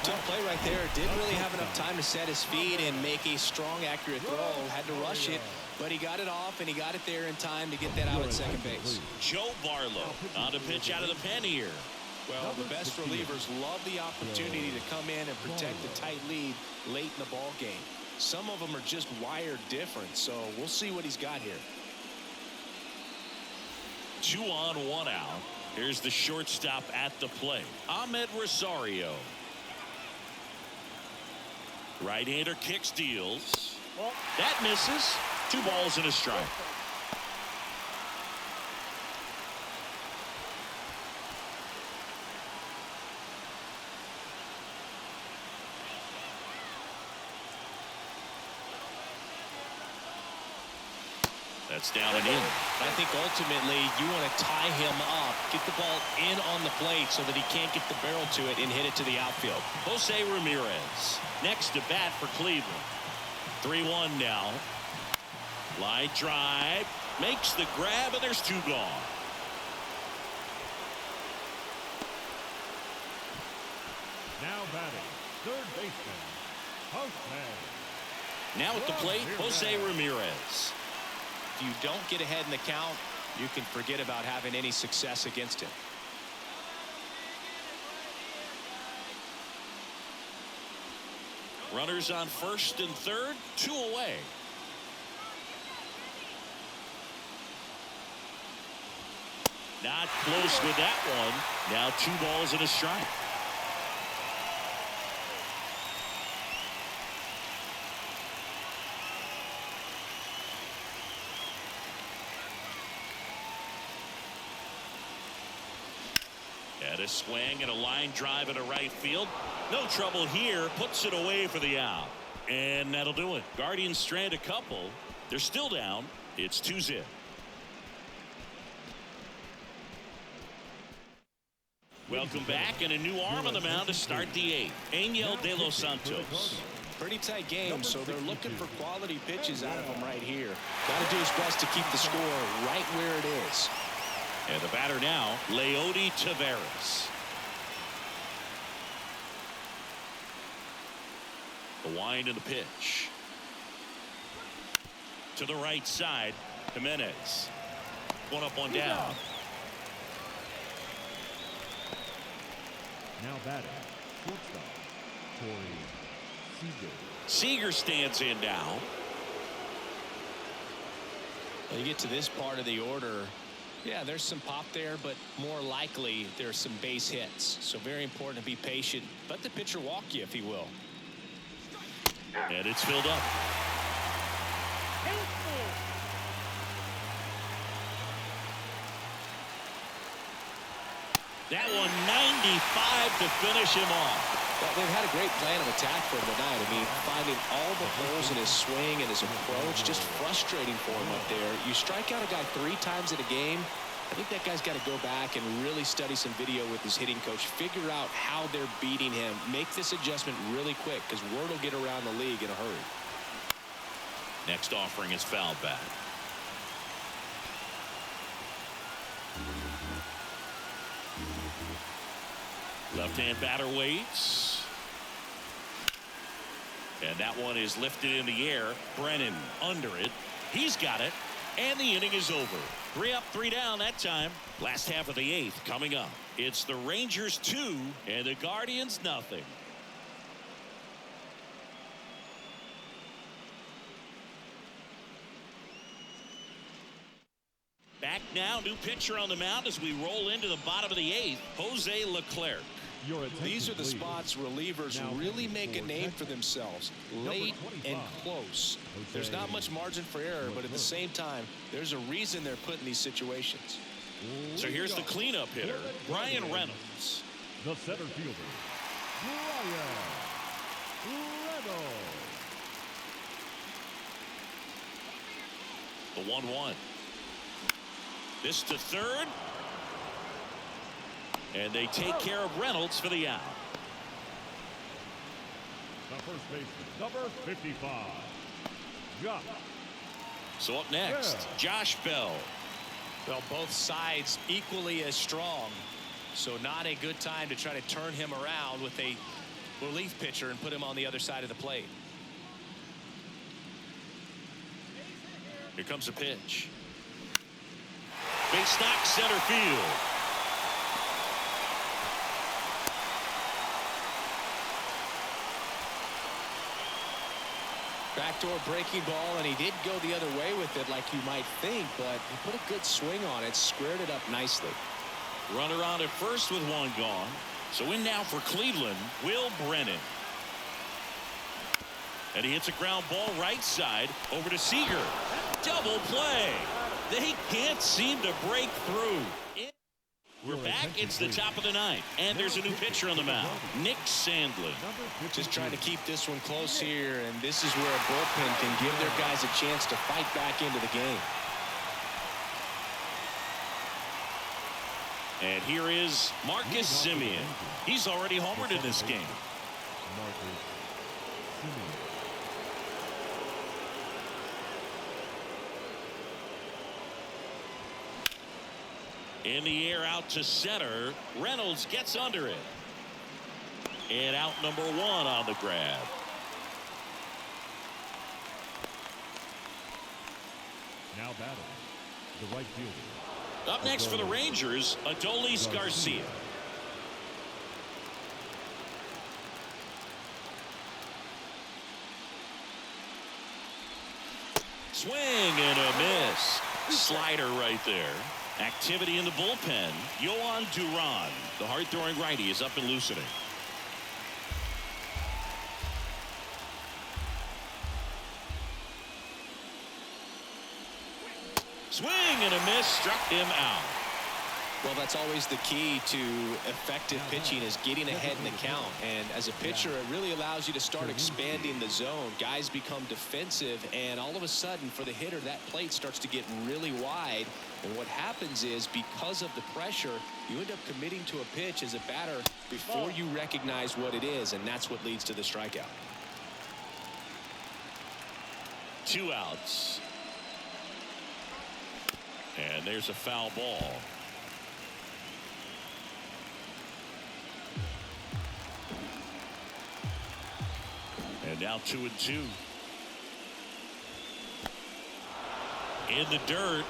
Tough play right there. Didn't really have enough time to set his feet and make a strong, accurate throw. Had to rush it, but he got it off, and he got it there in time to get that out at second base. Joe Barlow on to pitch out of the pen here. Well, the best relievers love the opportunity to come in and protect the tight lead late in the ball game. Some of them are just wired different, so we'll see what he's got here. 2 on, 1 out. Here's the shortstop at the plate, Ahmed Rosario. Right-hander kicks, deals. That misses. 2 balls and a strike. That's down and in. I think ultimately you want to tie him up, get the ball in on the plate so that he can't get the barrel to it and hit it to the outfield. Jose Ramirez next to bat for Cleveland. 3-1 now. Line drive. Makes the grab, and there's 2 gone. Now batting, third baseman, Jose. Now at the plate, Jose Ramirez. If you don't get ahead in the count, you can forget about having any success against him. Runners on first and third, 2 away. Not close with that one. Now 2 balls and a strike. At a swing and a line drive into right field. No trouble here. Puts it away for the out. And that'll do it. Guardians strand a couple. They're still down. It's 2-0. Welcome back, and a new arm on the mound to start the 8th. Angel De Los Santos. Pretty tight game, so they're looking for quality pitches out of him right here. Got to do his best to keep the score right where it is. And the batter now, Leody Taveras. The wind and the pitch. To the right side, Jimenez. One up, one down. Now batting, shortstop, Corey Seager. Seager stands in now. Well, you get to this part of the order. Yeah, there's some pop there, but more likely there's some base hits. So very important to be patient. Let the pitcher walk you, if he will. And it's filled up. That one 95 to finish him off. Well, they've had a great plan of attack for him tonight. I mean, finding all the holes in his swing and his approach, just frustrating for him up there. You strike out a guy 3 times in a game, I think that guy's got to go back and really study some video with his hitting coach, figure out how they're beating him, make this adjustment really quick, because word will get around the league in a hurry. Next offering is fouled back. Left-hand batter waits. And that one is lifted in the air. Brennan under it. He's got it. And the inning is over. 3 up, 3 down that time. Last half of the 8th coming up. It's the Rangers 2 and the Guardians nothing. Back now, new pitcher on the mound as we roll into the bottom of the 8th. Jose Leclerc. These are the spots relievers really make a name for themselves. Late and close. There's not much margin for error, but at the same time, there's a reason they're put in these situations. So here's the cleanup hitter, Brian Reynolds. The center fielder, Brian Reynolds. The 1-1. This to third. And they take care of Reynolds for the out. The first baseman, number 55, Josh. So up next, Josh Bell. Well, both sides equally as strong. So not a good time to try to turn him around with a relief pitcher and put him on the other side of the plate. Here comes a pitch. Base knock center field. Backdoor breaking ball, and he did go the other way with it like you might think, but he put a good swing on it, squared it up nicely. Runner on at first with one gone. So in now for Cleveland, Will Brennan. And he hits a ground ball right side over to Seager. Double play. They can't seem to break through. We're back. It's the top of the 9th, and there's a new pitcher on the mound, Nick Sandlin. Just trying to keep this one close here, and this is where a bullpen can give their guys a chance to fight back into the game. And here is Marcus Semien. He's already homered in this game. In the air out to center. Reynolds gets under it. And out number 1 on the grab. Now batting, the right fielder. Up next for the Rangers, Adolis Garcia. Swing and a miss. Slider right there. Activity in the bullpen. Yohan Duran, the hard-throwing righty, is up and loosening. Swing and a miss, struck him out. Well, that's always the key to effective pitching, is getting ahead in the count. And as a pitcher, it really allows you to start expanding the zone. Guys become defensive, and all of a sudden, for the hitter, that plate starts to get really wide. And what happens is, because of the pressure, you end up committing to a pitch as a batter before you recognize what it is, and that's what leads to the strikeout. 2 outs. And there's a foul ball. And now 2-2. In the dirt.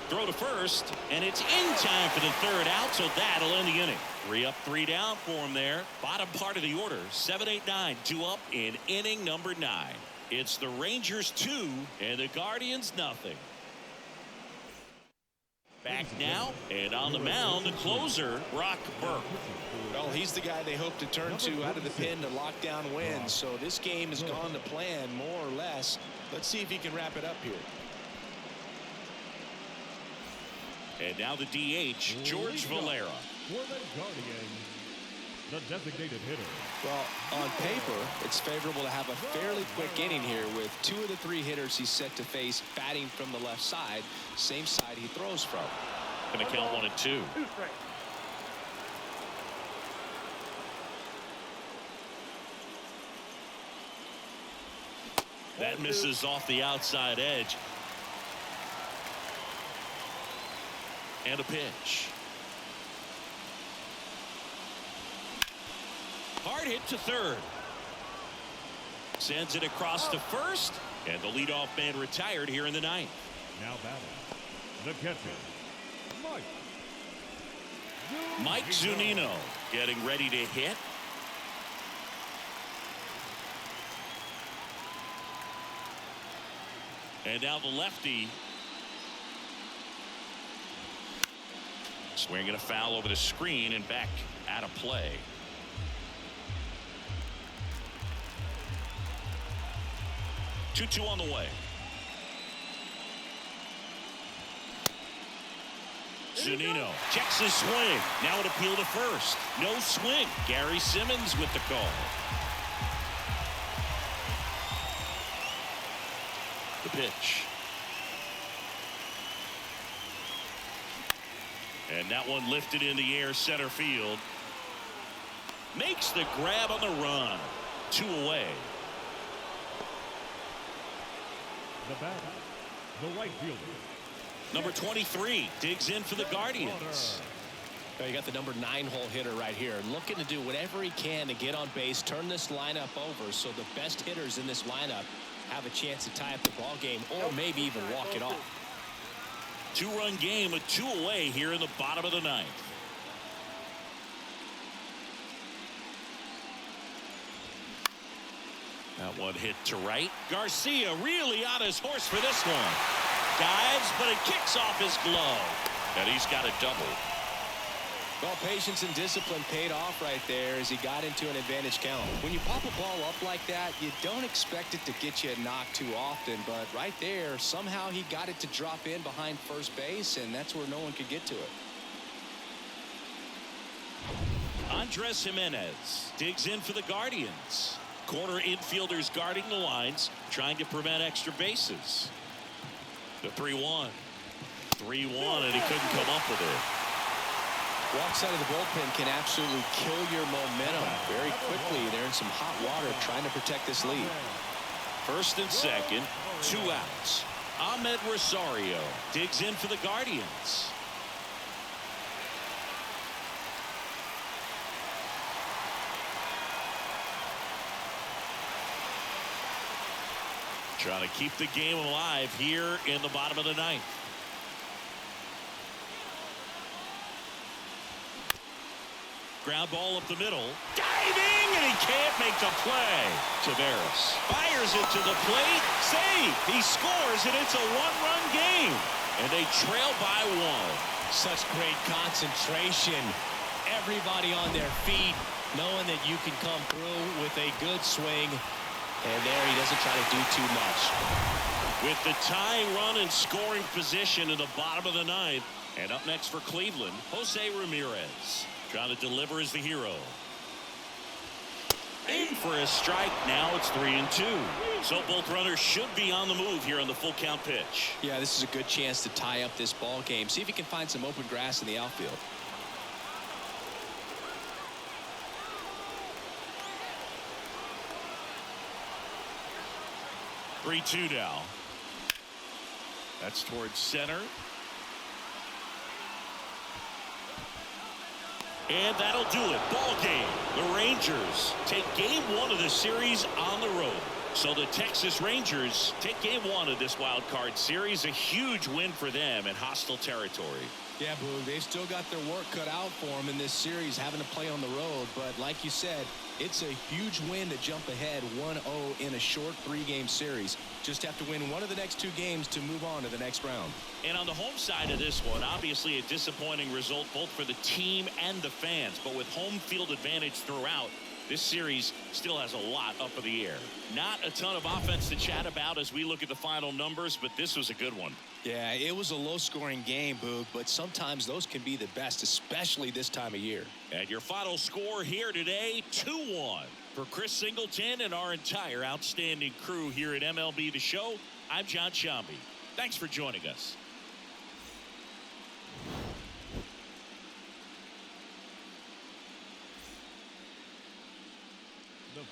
Throw to first, and it's in time for the third out, so that'll end the inning. 3 up, 3 down for him there. Bottom part of the order, 7, 8, 9, 2 up in inning number 9. It's the Rangers 2 and the Guardians nothing. Back now, and on the mound, the closer, Brock Burke. Well, he's the guy they hope to turn to out of the pen to lock down wins. So this game has gone to plan, more or less. Let's see if he can wrap it up here. And now the DH, George Valera. For the Guardians, the designated hitter. Well, on paper, it's favorable to have a fairly quick inning here with 2 of the 3 hitters he's set to face batting from the left side, same side he throws from. Going to count 1 and 2. 2 strikes. That misses off the outside edge. And a pitch. Hard hit to third. Sends it across to first. And the leadoff man retired here in the 9th. Now batting, the catcher, Mike Zunino getting ready to hit. And now the lefty. Swinging a foul over the screen and back out of play. Two on the way. Zunino checks his swing. Now an appeal to first. No swing. Gary Simmons with the call. The pitch. And that one lifted in the air center field. Makes the grab on the run. 2 away. the batter, the right fielder. Number 23 digs in for the Guardians. You got the number 9 hole hitter right here, looking to do whatever he can to get on base, turn this lineup over so the best hitters in this lineup have a chance to tie up the ball game or maybe even walk it off. 2-run game with 2 away here in the bottom of the 9th. That one hit to right. Garcia really on his horse for this one. Dives, but it kicks off his glove. And he's got a double. Well, patience and discipline paid off right there as he got into an advantage count. When you pop a ball up like that, you don't expect it to get you a knock too often. But right there, somehow he got it to drop in behind first base, and that's where no one could get to it. Andres Jimenez digs in for the Guardians. Corner infielders guarding the lines, trying to prevent extra bases. The 3-1. 3-1, and he couldn't come up with it. Walk side of the bullpen can absolutely kill your momentum very quickly. They're in some hot water trying to protect this lead. First and second, 2 outs. Ahmed Rosario digs in for the Guardians. Trying to keep the game alive here in the bottom of the 9th. Ground ball up the middle. Diving, and he can't make the play. Taveras fires it to the plate. Save. He scores, and it's a 1-run game. And they trail by 1. Such great concentration. Everybody on their feet, knowing that you can come through with a good swing. And there he doesn't try to do too much. With the tying run and scoring position in the bottom of the 9th. And up next for Cleveland, Jose Ramirez. Trying to deliver as the hero. In for a strike. Now it's 3-2. So both runners should be on the move here on the full count pitch. Yeah, this is a good chance to tie up this ball game. See if he can find some open grass in the outfield. Three-2 now. That's towards center. And that'll do it. Ball game. The Rangers take game one of the series on the road. So the Texas Rangers take game one of this wild card series. A huge win for them in hostile territory. Yeah, Boog, they've still got their work cut out for them in this series, having to play on the road. But like you said, it's a huge win to jump ahead 1-0 in a short 3-game series. Just have to win one of the next 2 games to move on to the next round. And on the home side of this one, obviously a disappointing result both for the team and the fans. But with home field advantage throughout, this series still has a lot up in the air. Not a ton of offense to chat about as we look at the final numbers, but this was a good one. Yeah, it was a low-scoring game, Boog, but sometimes those can be the best, especially this time of year. And your final score here today, 2-1. For Chris Singleton and our entire outstanding crew here at MLB The Show, I'm John Shambi. Thanks for joining us.